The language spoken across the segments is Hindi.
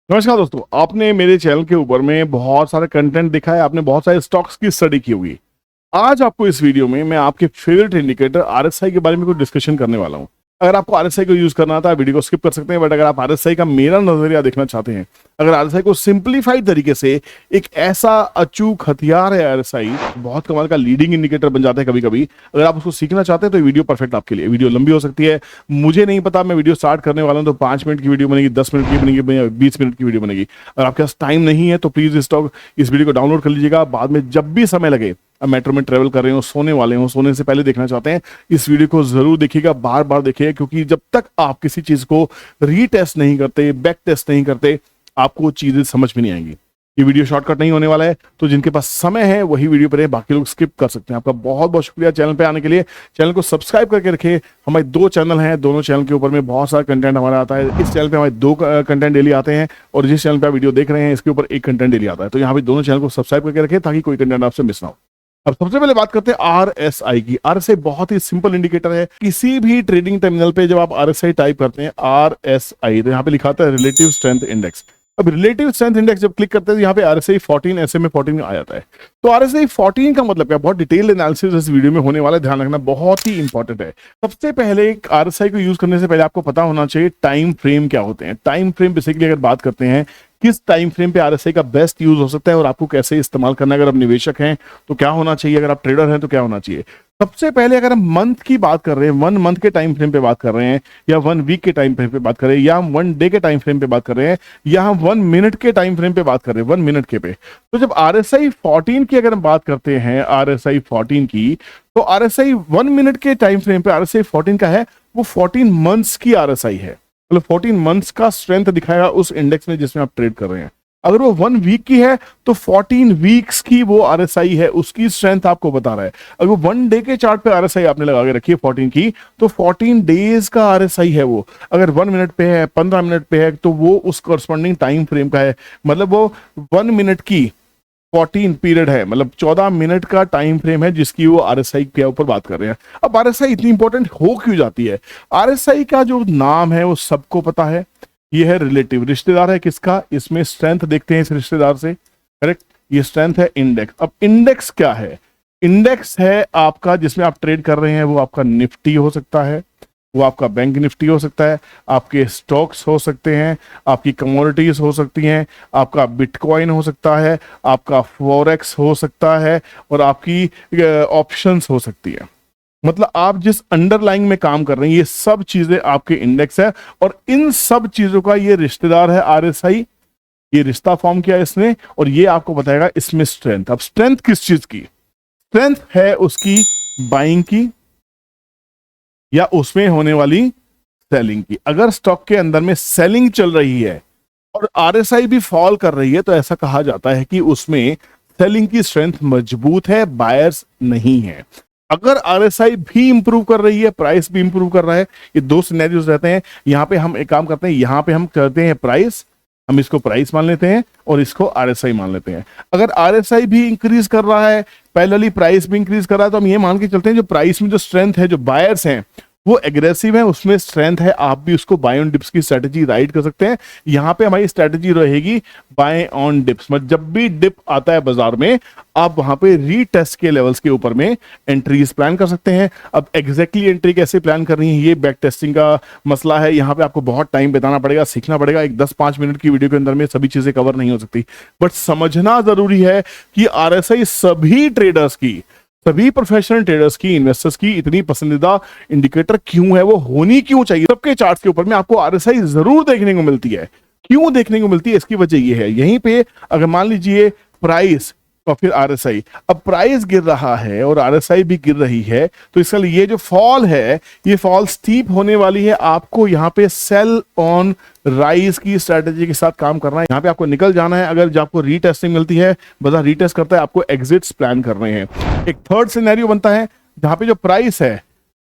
नमस्कार दोस्तों, आपने मेरे चैनल के ऊपर में बहुत सारा कंटेंट देखा है, आपने बहुत सारे स्टॉक्स की स्टडी की होगी। आज आपको इस वीडियो में मैं आपके फेवरेट इंडिकेटर आरएसआई के बारे में कुछ डिस्कशन करने वाला हूं। अगर आपको आरएसआई को यूज करना था वीडियो को स्किप कर सकते हैं, बट अगर आप आरएसआई का मेरा नजरिया देखना चाहते हैं, अगर आरएसआई को सिंप्लीफाइड तरीके से एक ऐसा अचूक हथियार है आरएसआई, बहुत कमाल का लीडिंग इंडिकेटर बन जाता है कभी कभी। अगर आप उसको सीखना चाहते हैं तो वीडियो परफेक्ट आपके लिए। वीडियो लंबी हो सकती है, मुझे नहीं पता। मैं वीडियो स्टार्ट करने वाला हूं तो 5 मिनट की वीडियो बनेगी, 10 मिनट की बनेगी, 20 मिनट की वीडियो बनेगी। अगर आपके पास टाइम नहीं है तो प्लीज इस वीडियो को डाउनलोड कर लीजिएगा। बाद में जब भी समय लगे, अब मेट्रो में ट्रेवल कर रहे हो, सोने वाले हो, सोने से पहले देखना चाहते हैं, इस वीडियो को जरूर देखिएगा, बार बार देखिएगा, क्योंकि जब तक आप किसी चीज को रीटेस्ट नहीं करते, बैक टेस्ट नहीं करते, आपको चीजें समझ में नहीं आएंगी। ये वीडियो शॉर्टकट नहीं होने वाला है, तो जिनके पास समय है वही वीडियो पर है, बाकी लोग स्किप कर सकते हैं। आपका बहुत बहुत शुक्रिया चैनल पे आने के लिए। चैनल को सब्सक्राइब करके रखिए। हमारे 2 चैनल हैं, दोनों चैनल के ऊपर में बहुत सारा कंटेंट हमारा आता है। इस चैनल पे हमारे 2 कंटेंट डेली आते हैं, और जिस चैनल पे आप वीडियो देख रहे हैं इसके ऊपर 1 कंटेंट डेली आता है। तो यहाँ पे दोनों चैनल को सब्सक्राइब करके रखें ताकि कोई कंटेंट आपसे मिस ना हो। अब सबसे पहले बात करते हैं आरएसआई की। आरएसआई बहुत ही सिंपल इंडिकेटर है। किसी भी ट्रेडिंग टर्मिनल पे जब आप आरएसआई टाइप करते हैं, आरएसआई, तो यहाँ पे लिखा आता है रिलेटिव स्ट्रेंथ इंडेक्स। अब रिलेटिव स्ट्रेंथ इंडेक्स जब क्लिक करते हैं तो यहाँ पे आरएसआई 14, SMA 14 आ जाता है। तो आरएसआई 14 का मतलब क्या? बहुत डिटेल एनालिसिस इस वीडियो में होने वाला है, ध्यान रखना, बहुत ही इंपॉर्टेंट है। सबसे पहले आरएसआई को यूज करने से पहले आपको पता होना चाहिए टाइम फ्रेम क्या होते हैं। टाइम फ्रेम बेसिकली अगर बात करते हैं किस टाइम फ्रेम पे आरएसआई का बेस्ट यूज हो सकता है और आपको कैसे इस्तेमाल करना है। अगर आप निवेशक हैं तो क्या होना चाहिए, अगर आप ट्रेडर हैं तो क्या होना चाहिए। सबसे पहले अगर हम मंथ की बात कर रहे हैं, 1 मंथ के टाइम फ्रेम पे बात कर रहे हैं, या 1 वीक के टाइम फ्रेम पे बात कर रहे हैं, या हम 1 डे के टाइम फ्रेम पे बात कर रहे हैं, या हम 1 मिनट के टाइम फ्रेम पे बात कर रहे हैं, 1 मिनट के पे, तो जब आरएसआई 14 की अगर हम बात करते हैं, आरएसआई 14 की, तो आरएसआई 1 मिनट के टाइम फ्रेम पे आरएसआई 14 का है, वो 14 मंथ्स की आरएसआई है। मतलब 14 मंथ्स का स्ट्रेंथ दिखाएगा उस इंडेक्स में जिसमें आप ट्रेड कर रहे हैं। अगर वो 1 वीक की है तो 14 वीक्स की वो आरएसआई है, उसकी स्ट्रेंथ आपको बता रहा है। अगर वो 1 डे के चार्ट पे आरएसआई आपने लगा के रखी है 14 की, तो 14 डेज का आरएसआई है वो। अगर 1 मिनट पे है, 15 मिनट पे है, तो वो उस करस्पॉन्डिंग टाइम फ्रेम का है। मतलब वो 1 मिनट की 14 पीरियड है, मतलब 14 मिनट का टाइम फ्रेम है जिसकी वो आरएसआई के ऊपर बात कर रहे हैं। अब आरएसआई इतनी इंपॉर्टेंट हो क्यों जाती है? आरएसआई का जो नाम है वो सबको पता है, ये है रिलेटिव, रिश्तेदार है किसका, इसमें स्ट्रेंथ देखते हैं इस रिश्तेदार से, करेक्ट। ये स्ट्रेंथ है इंडेक्स। अब इंडेक्स क्या है? इंडेक्स है आपका जिसमें आप ट्रेड कर रहे हैं, वो आपका निफ्टी हो सकता है, वो आपका बैंक निफ्टी हो सकता है, आपके स्टॉक्स हो सकते हैं, आपकी कमोडिटीज हो सकती हैं, आपका बिटकॉइन हो सकता है, आपका फॉरेक्स हो सकता है, और आपकी ऑप्शंस हो सकती है। मतलब आप जिस अंडरलाइंग में काम कर रहे हैं, ये सब चीजें आपके इंडेक्स है, और इन सब चीजों का ये रिश्तेदार है आरएसआई। ये रिश्ता फॉर्म किया इसने, और ये आपको बताएगा इसमें स्ट्रेंथ। अब स्ट्रेंथ किस चीज की? स्ट्रेंथ है उसकी बाइंग की, या उसमें होने वाली सेलिंग की। अगर स्टॉक के अंदर में सेलिंग चल रही है और आरएसआई भी फॉल कर रही है, तो ऐसा कहा जाता है कि उसमें सेलिंग की स्ट्रेंथ मजबूत है, बायर्स नहीं है। अगर आरएसआई भी इंप्रूव कर रही है, प्राइस भी इंप्रूव कर रहा है, ये 2 सिनेरियोज रहते हैं। यहाँ पे हम एक काम करते हैं, यहाँ पे हम करते हैं प्राइस, हम इसको प्राइस मान लेते हैं और इसको आरएसआई मान लेते हैं। अगर आरएसआई भी इंक्रीज कर रहा है, पैरेलली प्राइस भी इंक्रीज कर रहा है, तो हम ये मान के चलते हैं जो प्राइस में जो स्ट्रेंथ है, जो बायर्स हैं वो एग्रेसिव है, उसमें स्ट्रेंथ है, आप भी उसको बाय ऑन डिप्स की स्ट्रेटजी राइड कर सकते हैं। यहां पे हमारी स्ट्रेटजी रहेगी बाय ऑन डिप्स। मतलब जब भी डिप आता है बाजार में, आप वहां पे रीटेस्ट के लेवल्स के ऊपर में एंट्रीज प्लान कर सकते हैं। अब एग्जैक्टली एंट्री कैसे प्लान करनी है, ये बैक टेस्टिंग का मसला है। यहाँ पे आपको बहुत टाइम बिताना पड़ेगा, सीखना पड़ेगा। एक 10-5 मिनट की वीडियो के अंदर में सभी चीजें कवर नहीं हो सकती, बट समझना जरूरी है कि आरएसआई सभी ट्रेडर्स की, सभी प्रोफेशनल ट्रेडर्स की, इन्वेस्टर्स की इतनी पसंदीदा इंडिकेटर क्यों है, वो होनी क्यों चाहिए। सबके चार्ट्स के ऊपर में आपको आरएसआई जरूर देखने को मिलती है। क्यों देखने को मिलती है? इसकी वजह ये है, यहीं पे अगर मान लीजिए प्राइस और फिर आरएसआई, अब प्राइस गिर रहा है और आरएसआई भी गिर रही है, तो इसका ये जो फॉल है, ये फॉल स्टीप होने वाली है। आपको यहाँ पे सेल ऑन राइज की स्ट्रेटेजी के साथ काम करना है। यहाँ पे आपको निकल जाना है। अगर जब आपको रीटेस्टिंग मिलती है, बाजार रीटेस्ट करता है, आपको एग्जिट्स प्लान कर रहे हैं। एक थर्ड सिनेरियो बनता है जहां पे जो प्राइस है,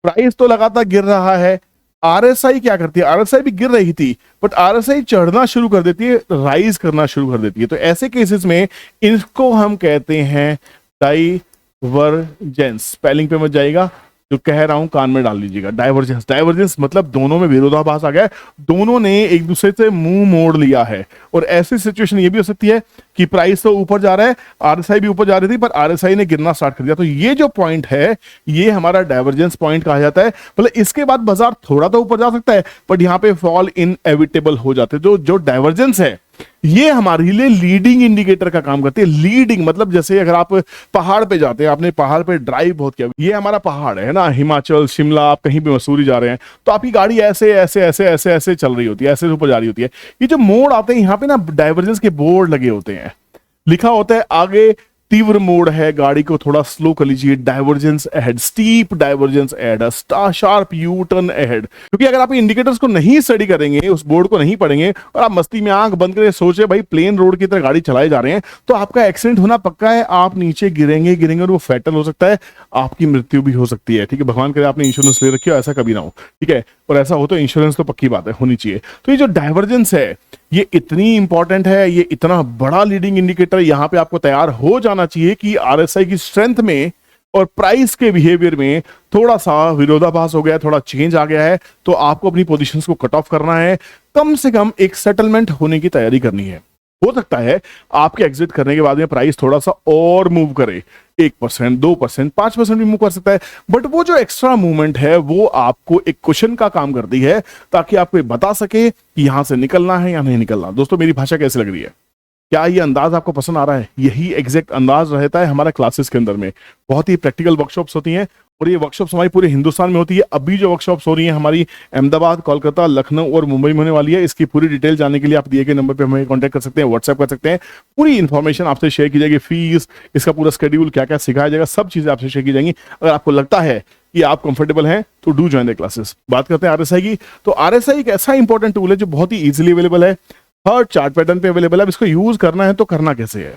प्राइस तो लगातार गिर रहा है, आरएसआई क्या करती है, आरएसआई भी गिर रही थी, बट आरएसआई चढ़ना शुरू कर देती है, राइज करना शुरू कर देती है। तो ऐसे केसेस में इनको हम कहते हैं डाइवर्जेंस। स्पेलिंग पे मत जाइएगा, जो कह रहा हूं कान में डाल लीजिएगा, डाइवर्जेंस। डाइवर्जेंस मतलब दोनों में विरोधाभास आ गया है, दोनों ने एक दूसरे से मुंह मोड़ लिया है। और ऐसी सिचुएशन ये भी हो सकती है कि प्राइस तो ऊपर जा रहा है, आरएसआई भी ऊपर जा रही थी, पर आरएसआई ने गिरना स्टार्ट कर दिया। तो ये जो पॉइंट है ये हमारा डाइवर्जेंस पॉइंट कहा जाता है। मतलब इसके बाद बाजार थोड़ा तो ऊपर जा सकता है, बट यहां पे फॉल इनएविटेबल हो जाते हैं। जो डाइवर्जेंस है ये हमारे लिए लीडिंग इंडिकेटर का काम करती है। लीडिंग मतलब जैसे अगर आप पहाड़ पे जाते हैं, आपने पहाड़ पे ड्राइव बहुत किया, ये हमारा पहाड़ है ना, हिमाचल, शिमला, आप कहीं भी मसूरी जा रहे हैं, तो आपकी गाड़ी ऐसे ऐसे ऐसे ऐसे ऐसे चल रही होती है, ऐसे ऊपर जा रही होती है। ये जो मोड़ आते हैं यहाँ पे ना, डाइवर्जेंस के बोर्ड लगे होते हैं, लिखा होता है आगे तीव्र मोड़ है, गाड़ी को थोड़ा स्लो कर लीजिए, divergence ahead, steep divergence ahead, sharp U turn ahead. क्योंकि अगर आप इंडिकेटर्स को नहीं स्टडी करेंगे, उस बोर्ड को नहीं पढ़ेंगे और आप मस्ती में आंख बंद करके सोचे भाई प्लेन रोड की तरह गाड़ी चलाए जा रहे हैं, तो आपका एक्सीडेंट होना पक्का है। आप नीचे गिरेंगे गिरेंगे और वो फैटल हो सकता है, आपकी मृत्यु भी हो सकती है। ठीक है, भगवान करे आपने इंश्योरेंस ले रखी हो, ऐसा कभी ना हो। ठीक है, और ऐसा हो तो इंश्योरेंस तो पक्की बात है, होनी चाहिए। तो ये जो डाइवर्जेंस है ये इतनी इंपॉर्टेंट है, ये इतना बड़ा लीडिंग इंडिकेटर, यहां पे आपको तैयार हो जाना चाहिए कि आरएसआई की स्ट्रेंथ में और प्राइस के बिहेवियर में थोड़ा सा विरोधाभास हो गया, थोड़ा चेंज आ गया है, तो आपको अपनी पोजीशंस को कट ऑफ करना है, कम से कम एक सेटलमेंट होने की तैयारी करनी है। हो सकता है आपके एग्जिट करने के बाद में प्राइस थोड़ा सा और मूव करे, 1%, 2%, 5% भी मूव कर सकता है, बट वो जो एक्स्ट्रा मूवमेंट है वो आपको एक क्वेश्चन का काम करती है, ताकि आपको बता सके कि यहां से निकलना है या नहीं निकलना। दोस्तों मेरी भाषा कैसी लग रही है? क्या ये अंदाज आपको पसंद आ रहा है? यही एग्जैक्ट अंदाज रहता है हमारा क्लासेस के अंदर में। बहुत ही प्रैक्टिकल वर्कशॉप्स होती हैं और ये वर्कशॉप्स हमारी पूरे हिंदुस्तान में होती है। अभी जो वर्कशॉप्स हो रही हैं हमारी अहमदाबाद, कोलकाता, लखनऊ और मुंबई में होने वाली है। इसकी पूरी डिटेल जानने के लिए आप दिए गए नंबर पे हमें कांटेक्ट कर सकते हैं, व्हाट्सएप कर सकते हैं। पूरी इन्फॉर्मेशन आपसे शेयर की जाएगी, फीस, इसका पूरा शेड्यूल, क्या क्या सिखाया जाएगा, सब चीजें आपसे शेयर की जाएंगी। अगर आपको लगता है कि आप कंफर्टेबल हैं तो डू ज्वाइन द क्लासेस। बात करते हैं आरएसआई की, तो आरएसआई एक ऐसा इंपॉर्टेंट टूल है जो बहुत ही इजीली अवेलेबल है, हर चार्ट पैटर्न पे अवेलेबल है। अब इसको यूज करना है तो करना कैसे है?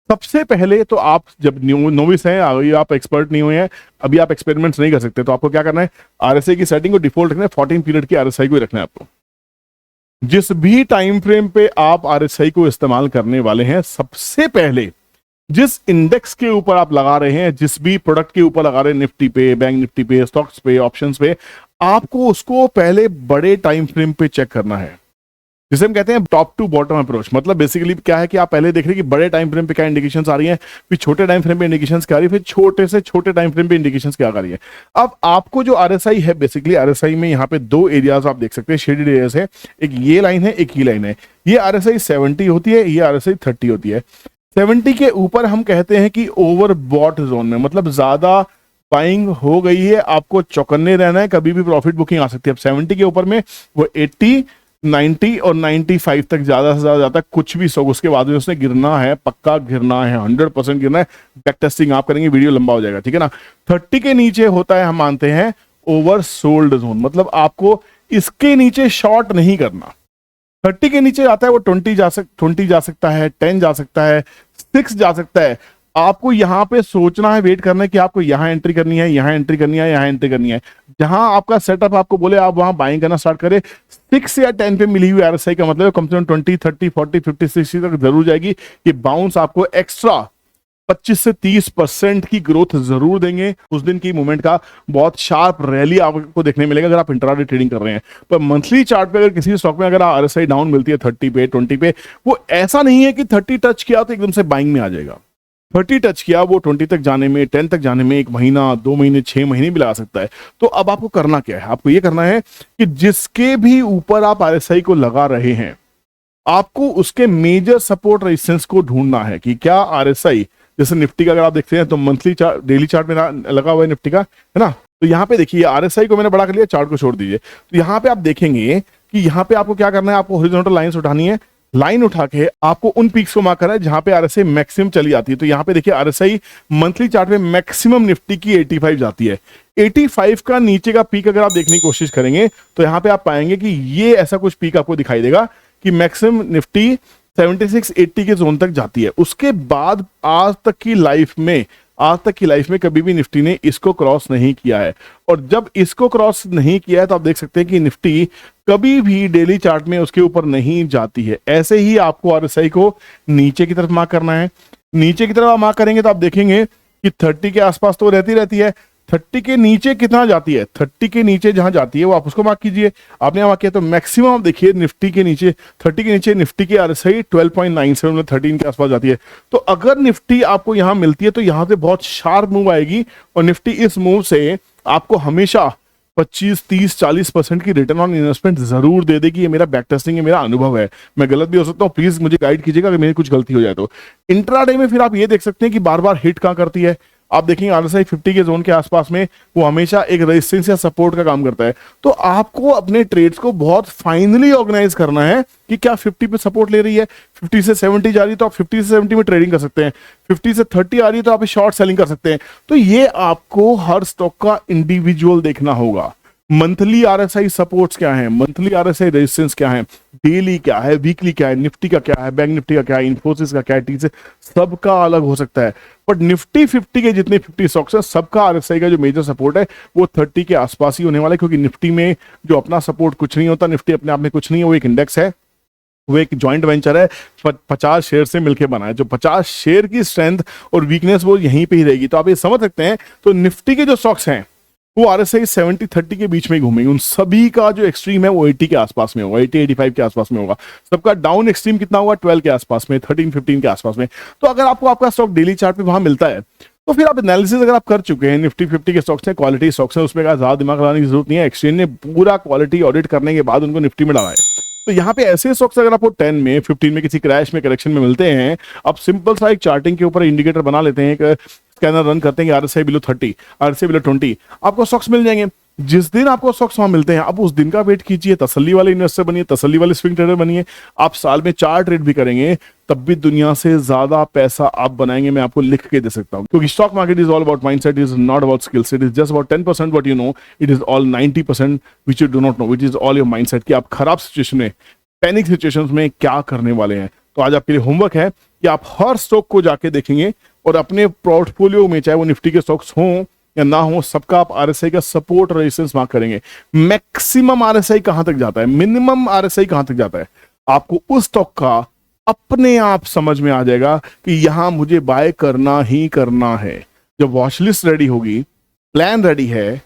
सबसे पहले तो आप जब नोविस हैं, अभी आप एक्सपर्ट नहीं हुए हैं, अभी आप एक्सपेरिमेंट्स नहीं कर सकते, तो आपको क्या करना है, आरएसआई की सेटिंग को डिफॉल्ट रखना है, 14 पीरियड की आरएसआई को रखना है आपको। जिस भी टाइम फ्रेम पे आप आरएसआई को इस्तेमाल करने वाले हैं, सबसे पहले जिस इंडेक्स के ऊपर आप लगा रहे हैं, जिस भी प्रोडक्ट के ऊपर लगा रहे हैं, निफ्टी पे, बैंक निफ्टी पे, स्टॉक्स पे, ऑप्शंस पे, आपको उसको पहले बड़े टाइम फ्रेम पे चेक करना है, जिसे हम कहते हैं टॉप टू बॉटम अप्रोच। मतलब बेसिकली क्या है कि आप पहले देख रहे हैं कि बड़े टाइम फ्रेम पे क्या इंडिकेशंस आ रही हैं, फिर छोटे टाइम फ्रेम पे इंडिकेशंस क्या आ रही है, फिर छोटे से छोटे टाइम फ्रेम पे इंडिकेशंस क्या आ रही है। अब आपको जो आरएसआई है, बेसिकली आरएसआई में यहाँ पे दो एरियाज आप देख सकते हैं, शेडेड एरियाज है, एक ये लाइन है, एक ये लाइन है। ये आरएसआई 70 होती है, ये आरएसआई 30 होती है। 70 के ऊपर हम कहते हैं कि ओवर बॉट जोन में, मतलब ज्यादा बाइंग हो गई है, आपको चौकन्ने रहना है, कभी भी प्रॉफिट बुकिंग आ सकती है। अब 70 के ऊपर में वो 80, 90 और 95 तक ज्यादा से ज्यादा जाता है, कुछ भी सो उसके बाद में उसने गिरना है, पक्का गिरना है, 100% गिरना है। बैक टेस्टिंग आप करेंगे, वीडियो लंबा हो जाएगा, ठीक है ना। 30 के नीचे होता है, हम मानते हैं ओवर सोल्ड जोन, मतलब आपको इसके नीचे शॉर्ट नहीं करना। 30 के नीचे आता है वो 20 जा सकता है, 10 जा सकता है, 6 जा सकता है। आपको यहां पे सोचना है, वेट करना है कि आपको यहां एंट्री करनी है, यहां एंट्री करनी है, यहां एंट्री करनी है। जहां आपका सेटअप आपको बोले आप वहां बाइंग करना स्टार्ट करें। 6 या 10 पे मिली हुई आरएसआई का मतलब कम से कम 20, 30, 40, 50, 60 तक जरूर जाएगी। ये बाउंस आपको एक्स्ट्रा 25 से 30% की ग्रोथ जरूर देंगे। उस दिन की मूवमेंट का बहुत शार्प रैली आपको देखने मिलेगा अगर आप इंट्राडे ट्रेडिंग कर रहे हैं। पर मंथली चार्ट पे अगर किसी स्टॉक में अगर आरएसआई डाउन मिलती है 30 पे, 20 पे, वो ऐसा नहीं है कि 30 टच किया तो एकदम से बाइंग में आ जाएगा। 30 टच किया, वो 20 तक जाने में, 10 तक जाने में 1 महीना, 2 महीने, 6 महीने भी लगा सकता है। तो अब आपको करना क्या है? आपको ये करना है कि जिसके भी ऊपर आप आरएसआई को लगा रहे हैं, आपको उसके मेजर सपोर्ट रेजिस्टेंस को ढूंढना है कि क्या आरएसआई, जैसे निफ्टी का अगर आप देखते हैं तो मंथली चार्ट, डेली चार्ट में लगा हुआ है निफ्टी का, है ना। तो यहाँ पे देखिए आरएसआई को मैंने बड़ा कर लिया, चार्ट को छोड़ दीजिए। तो यहाँ पे आप देखेंगे कि यहाँ पे आपको क्या करना है, आपको हॉरिजॉन्टल लाइंस उठानी है। लाइन उठा के आपको उन पीक्स को मार्क करना है जहां पे आरएसआई मैक्सिमम चली जाती है। तो यहाँ पे देखिए आरएसआई मंथली चार्ट में मैक्सिमम निफ्टी की 85 जाती है। 85 का नीचे का पीक अगर आप देखने की कोशिश करेंगे तो यहाँ पे आप पाएंगे कि ये ऐसा कुछ पीक आपको दिखाई देगा कि मैक्सिमम निफ्टी 76, 80 के जोन तक जाती है। उसके बाद आज तक की लाइफ में कभी भी निफ्टी ने इसको क्रॉस नहीं किया है। और जब इसको क्रॉस नहीं किया है तो आप देख सकते हैं कि निफ्टी कभी भी डेली चार्ट में उसके ऊपर नहीं जाती है। ऐसे ही आपको आरएसआई को नीचे की तरफ मार्क करना है। नीचे की तरफ आप मार्क करेंगे तो आप देखेंगे कि 30 के आसपास तो रहती है। 30 के नीचे कितना जाती है, 30 के नीचे जहां जाती है वो आप उसको मार्क कीजिए। आपने यहाँ मार्क किया तो मैक्सिमम आप देखिए निफ्टी के नीचे, 30 के नीचे निफ्टी की RSI 12.97 में 13 के आसपास जाती है। तो अगर निफ्टी आपको यहाँ मिलती है तो यहाँ से बहुत शार्प मूव आएगी और निफ्टी इस मूव से आपको हमेशा 25, 30, 40% की रिटर्न ऑन इन्वेस्टमेंट जरूर दे देगी। ये मेरा बैक टेस्टिंग है, मेरा अनुभव है, मैं गलत भी हो सकता हूँ, प्लीज मुझे गाइड कीजिएगा अगर मेरी कुछ गलती हो जाए तो। इंट्राडे में फिर आप ये देख सकते हैं कि बार बार हिट कहाँ करती है, आप देखेंगे RSI 50 के जोन के आसपास में वो हमेशा एक रेजिस्टेंस या सपोर्ट का काम करता है। तो आपको अपने ट्रेड्स को बहुत फाइनली ऑर्गेनाइज करना है कि क्या 50 पे सपोर्ट ले रही है, 50 से 70 जा रही है तो आप 50 से 70 में ट्रेडिंग कर सकते हैं, 50 से 30 आ रही है तो आप शॉर्ट सेलिंग कर सकते हैं। तो ये आपको हर स्टॉक का इंडिविजुअल देखना होगा। मंथली RSI सपोर्ट्स क्या है, मंथली RSI रेजिस्टेंस क्या है, डेली क्या है, वीकली क्या है, निफ्टी का क्या है, बैंक निफ्टी का क्या है, इन्फोसिस का क्या है, टीसी, सबका अलग हो सकता है। बट निफ्टी 50 के जितने 50 स्टॉक्स है सबका RSI का जो मेजर सपोर्ट है वो 30 के आसपास ही होने वाला है, क्योंकि निफ्टी में जो अपना सपोर्ट कुछ नहीं होता, निफ्टी अपने आप में कुछ नहीं है, वो एक इंडेक्स है, वो एक जॉइंट वेंचर है 50 शेयर से मिलकर बना है। जो 50 शेयर की स्ट्रेंथ और वीकनेस वो यहीं पे ही रहेगी। तो आप ये समझ सकते हैं तो निफ्टी के जो स्टॉक्स हैं वो RSI 70-30 के बीच में ही घूमेंगे। उन सभी का जो एक्सट्रीम है वो 80 के आसपास में होगा, 80-85 के आसपास में होगा। सबका डाउन एक्सट्रीम कितना होगा, 12 के आसपास में, 13-15 के आसपास में। तो अगर आपको आपका स्टॉक डेली चार्ट पे वहां मिलता है तो फिर आप एनालिसिस अगर आप कर चुके हैं, निफ्टी 50 के स्टॉक्स हैं, क्वालिटी स्टॉक्स हैं, उसमें ज्यादा दिमाग लगाने की जरूरत नहीं है। एक्सचेंज ने पूरा क्वालिटी ऑडिट करने के बाद उनको निफ्टी में डाला है। तो यहाँ पे ऐसे स्टॉक्स अगर आपको 10 में, 15 में, किसी क्रैश में, करेक्शन में मिलते हैं, आप सिंपल सा एक चार्टिंग के ऊपर इंडिकेटर बना लेते हैं, एक स्कैनर रन करते हैं कि RSI बिलो 30, RSI बिलो 20, आपको स्टॉक्स मिल जाएंगे। जिस दिन आपको स्टॉक्स वहां मिलते हैं आप उस दिन का वेट कीजिए, तसल्ली वाले इन्वेस्टर बनिए, तसल्ली वाले स्विंग ट्रेडर बनिए। आप साल में 4 ट्रेड भी करेंगे तब भी दुनिया से ज्यादा पैसा आप बनाएंगे, मैं आपको लिख के दे सकता हूं। क्योंकि stock market is all about mindset, is not about skills, it is just about 10% what you know, it is all 90% which you do not know, which is all your mindset, कि आप खराब सिचुएशन में, पैनिक सिचुएशंस में क्या करने वाले हैं। तो आज आपके लिए होमवर्क है कि आप हर स्टॉक को जाके देखेंगे और अपने पोर्टफोलियो में, चाहे वो निफ्टी के स्टॉक्स हों या ना हो, सबका आप RSI का सपोर्ट रेजिस्टेंस मार्क करेंगे। मैक्सिमम RSI कहां तक जाता है, मिनिमम RSI कहां तक जाता है, आपको उस स्टॉक का अपने आप समझ में आ जाएगा कि यहां मुझे बाय करना ही करना है। जब वॉचलिस्ट रेडी होगी, प्लान रेडी है,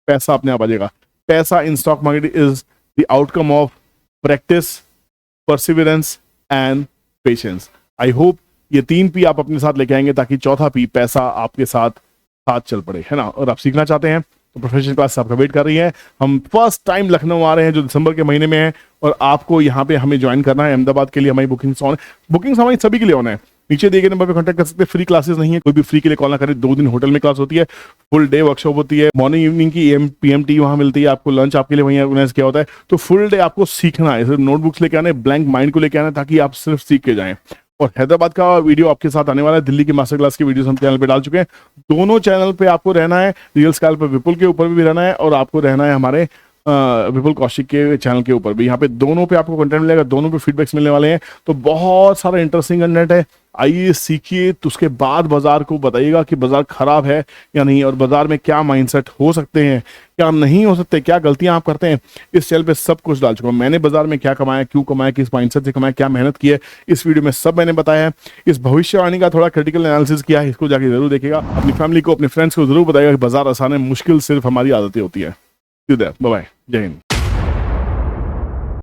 पैसा अपने आप आ जाएगा। पैसा in stock market is the outcome of practice, perseverance and patience. I hope ये 3 P आप अपने साथ लेके आएंगे ताकि चौथा P, पैसा, आपके साथ चल पड़े, है ना। और आप सीखना चाहते हैं तो प्रोफेशनल क्लास आपका वेट कर रही है। हम फर्स्ट टाइम लखनऊ आ रहे हैं जो दिसंबर के महीने में है, और आपको यहाँ पे हमें ज्वाइन करना है। अहमदाबाद के लिए हमारी बुकिंग्स ऑन, बुकिंग्स हमारी सभी के लिए ऑन है। नीचे दिए गए नंबर पे कांटेक्ट कर सकते हैं। फ्री क्लासेस नहीं है, कोई भी फ्री के लिए कॉल ना करें। 2 दिन होटल में क्लास होती है, फुल डे वर्कशॉप होती है, मॉर्निंग इवनिंग की AM PM टी वहां मिलती है आपको, लंच आपके लिए वहीं ऑर्गेनाइज किया होता है। तो फुल डे आपको सीखना है, सिर्फ नोटबुक्स लेके आना है, ब्लैंक माइंड को लेके आना है, ताकि आप सिर्फ सीख के जाएं। और हैदराबाद का वीडियो आपके साथ आने वाला है, दिल्ली की मास्टर क्लास की वीडियो हम चैनल पे डाल चुके हैं। दोनों चैनल पे आपको रहना है, रियल स्काल पर विपुल के ऊपर भी रहना है, और आपको रहना है हमारे विपुल कौशिक के चैनल के ऊपर भी। यहाँ पे दोनों पे आपको कंटेंट मिलेगा, दोनों पे फीडबैक्स मिलने वाले हैं। तो बहुत सारा इंटरेस्टिंग कंटेंट है, आइए सीखिए। तो उसके बाद बाजार को बताइएगा कि बाजार खराब है या नहीं, और बाजार में क्या माइंडसेट हो सकते हैं, क्या नहीं हो सकते, क्या गलतियां आप करते हैं। इस चैनल पे सब कुछ डाल चुका हूं। मैंने बाजार में क्या कमाया, क्यों कमाया, किस माइंडसेट से कमाया, क्या मेहनत की है, इस वीडियो में सब मैंने बताया है। इस भविष्यवाणी का थोड़ा क्रिटिकल एनालिसिस किया है, इसको जाके जरूर देखिएगा। अपनी फैमिली को, अपने फ्रेंड्स को जरूर बताइएगा कि बाजार आसान है, मुश्किल सिर्फ हमारी आदतें होती है। बाय बाय, जय हिंद।